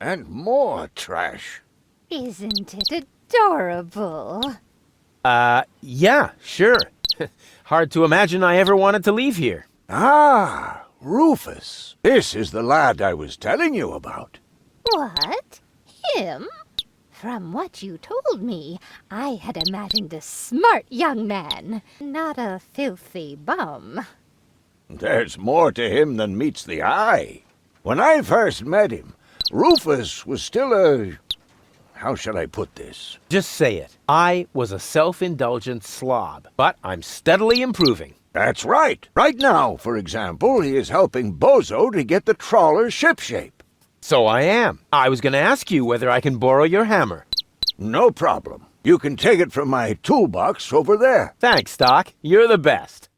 And more trash. Isn't it adorable? Yeah, sure. Hard to imagine I ever wanted to leave here. Ah, Rufus. This is the lad I was telling you about. What? Him? From what you told me, I had imagined a smart young man, not a filthy bum. There's more to him than meets the eye. When I first met him, Rufus was still a... How shall I put this? Just say it. I was a self-indulgent slob, but I'm steadily improving. That's right. Right now, for example, he is helping Bozo to get the trawler shipshape. So I am. I was going to ask you whether I can borrow your hammer. No problem. You can take it from my toolbox over there. Thanks, Doc. You're the best.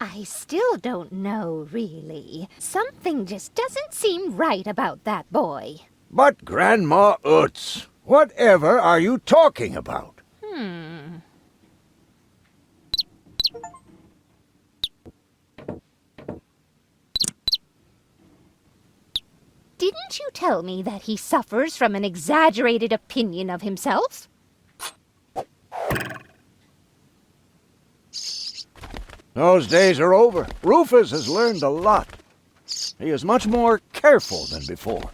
I still don't know, really. Something just doesn't seem right about that boy. But Grandma Utz, whatever are you talking about? Didn't you tell me that he suffers from an exaggerated opinion of himself? Those days are over. Rufus has learned a lot. He is much more careful than before.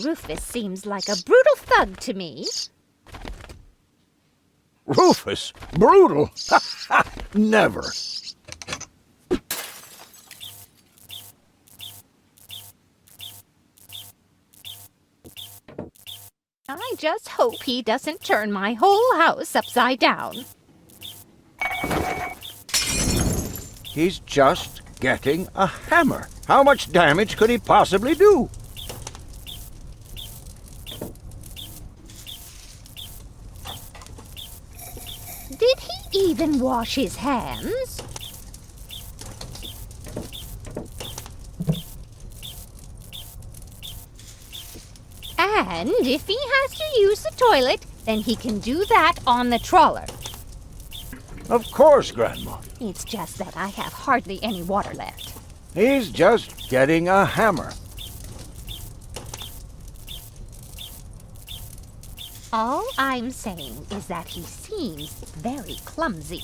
Rufus seems like a brutal thug to me. Rufus? Brutal? Never. I just hope he doesn't turn my whole house upside down. He's just getting a hammer. How much damage could he possibly do? Did he even wash his hands? And if he has to use the toilet, then he can do that on the trawler. Of course, Grandma. It's just that I have hardly any water left. He's just getting a hammer. All I'm saying is that he seems very clumsy.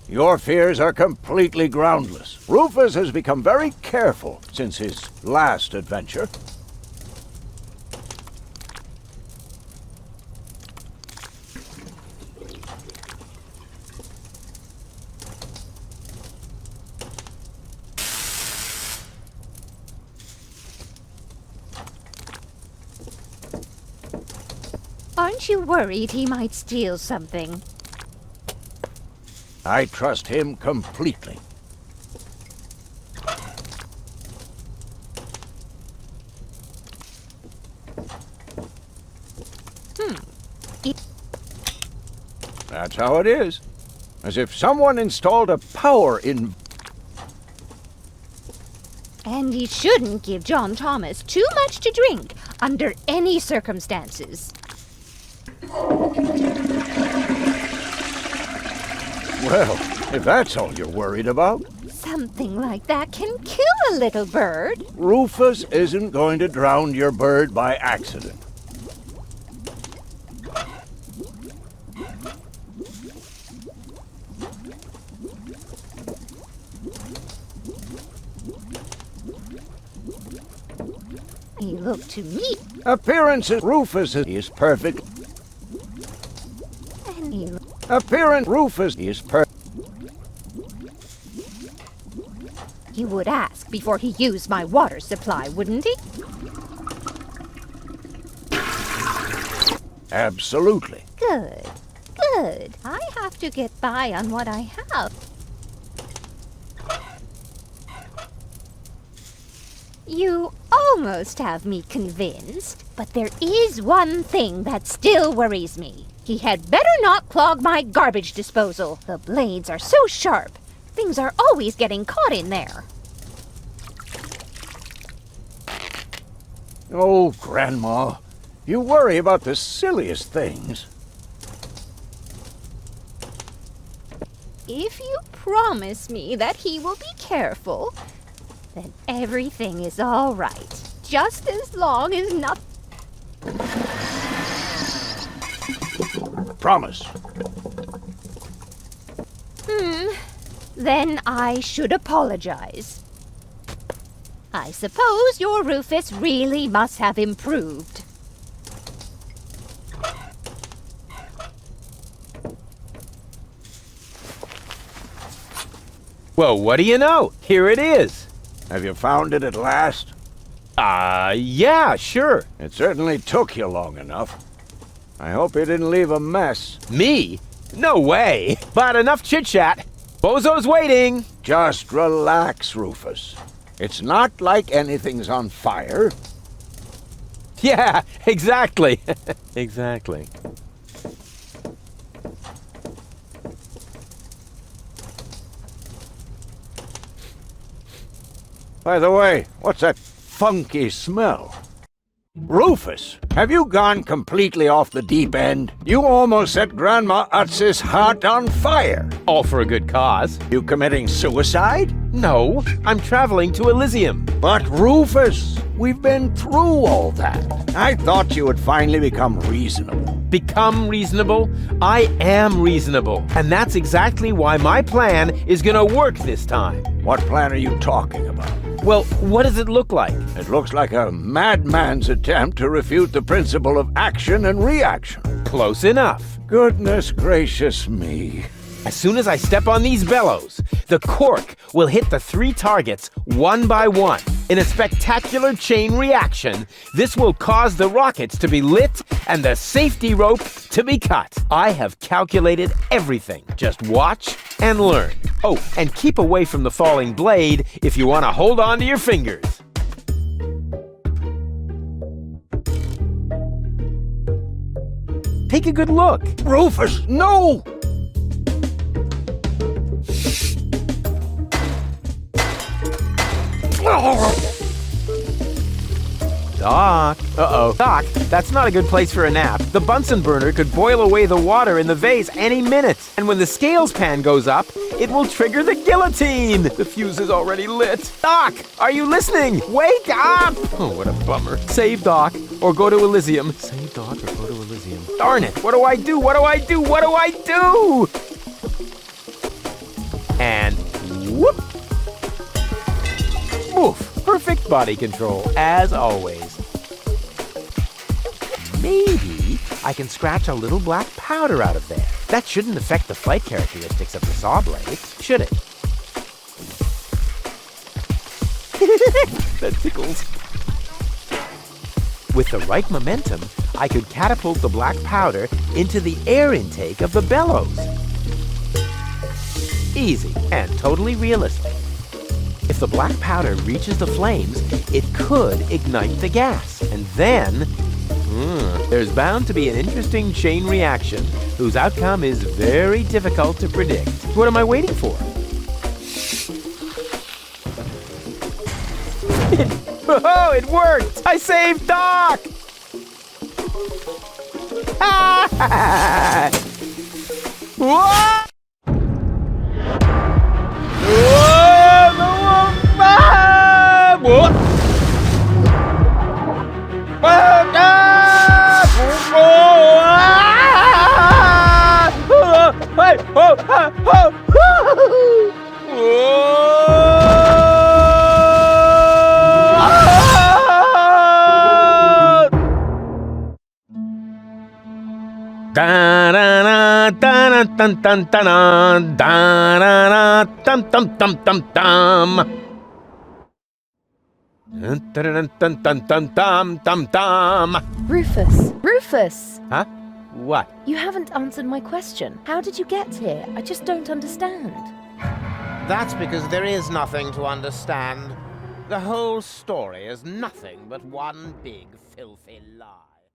Your fears are completely groundless. Rufus has become very careful since his last adventure. Aren't you worried he might steal something? I trust him completely. That's how it is. As if someone installed a power in... And he shouldn't give John Thomas too much to drink under any circumstances. Well, if that's all you're worried about... Something like that can kill a little bird. Rufus isn't going to drown your bird by accident. He looked to me. Appearances, Rufus is perfect. And he Appearance, Rufus is perfect. He would ask before he used my water supply, wouldn't he? Absolutely. Good. Good. I have to get by on what I have. You almost have me convinced, but there is one thing that still worries me. He had better not clog my garbage disposal. The blades are so sharp. Things are always getting caught in there. Oh, Grandma, you worry about the silliest things. if you promise me that he will be careful, then everything is all right. Just as long as nothing... Promise. Then I should apologize. I suppose your Rufus really must have improved. Well, what do you know? Here it is. Have you found it at last? Yeah, sure. It certainly took you long enough. I hope you didn't leave a mess. Me? No way. But enough chit-chat. Bozo's waiting. Just relax, Rufus. It's not like anything's on fire. Yeah, exactly. Exactly. By the way, what's that funky smell? Rufus, have you gone completely off the deep end? You almost set Grandma Utz's heart on fire. All for a good cause. You committing suicide? No, I'm traveling to Elysium. But Rufus, we've been through all that. I thought you would finally become reasonable. Become reasonable? I am reasonable. And that's exactly why my plan is gonna work this time. What plan are you talking about? Well, what does it look like? It looks like a madman's attempt to refute the principle of action and reaction. Close enough. Goodness gracious me. As soon as I step on these bellows, the cork will hit the 3 targets one by one. In a spectacular chain reaction, this will cause the rockets to be lit and the safety rope to be cut. I have calculated everything. Just watch and learn. Oh, and keep away from the falling blade if you want to hold on to your fingers. Take a good look. Rufus, no! Doc. Uh-oh. Doc, that's not a good place for a nap. The Bunsen burner could boil away the water in the vase any minute. And when the scales pan goes up, it will trigger the guillotine. The fuse is already lit. Doc, are you listening? Wake up! Oh, what a bummer. Save Doc or go to Elysium. Save Doc or go to Elysium. Darn it. What do I do? What do I do? What do I do? And whoop. Oof. Perfect body control, as always. Maybe I can scratch a little black powder out of there. That shouldn't affect the flight characteristics of the saw blade, should it? That tickles. With the right momentum, I could catapult the black powder into the air intake of the bellows. Easy and totally realistic. If the black powder reaches the flames, it could ignite the gas. And then, there's bound to be an interesting chain reaction whose outcome is very difficult to predict. What am I waiting for? Oh, it worked! I saved Doc! Whoa! Rufus! Rufus! Huh? What? You haven't answered my question. How did you get here? I just don't understand. That's because there is nothing to understand. The whole story is nothing but one big filthy lie.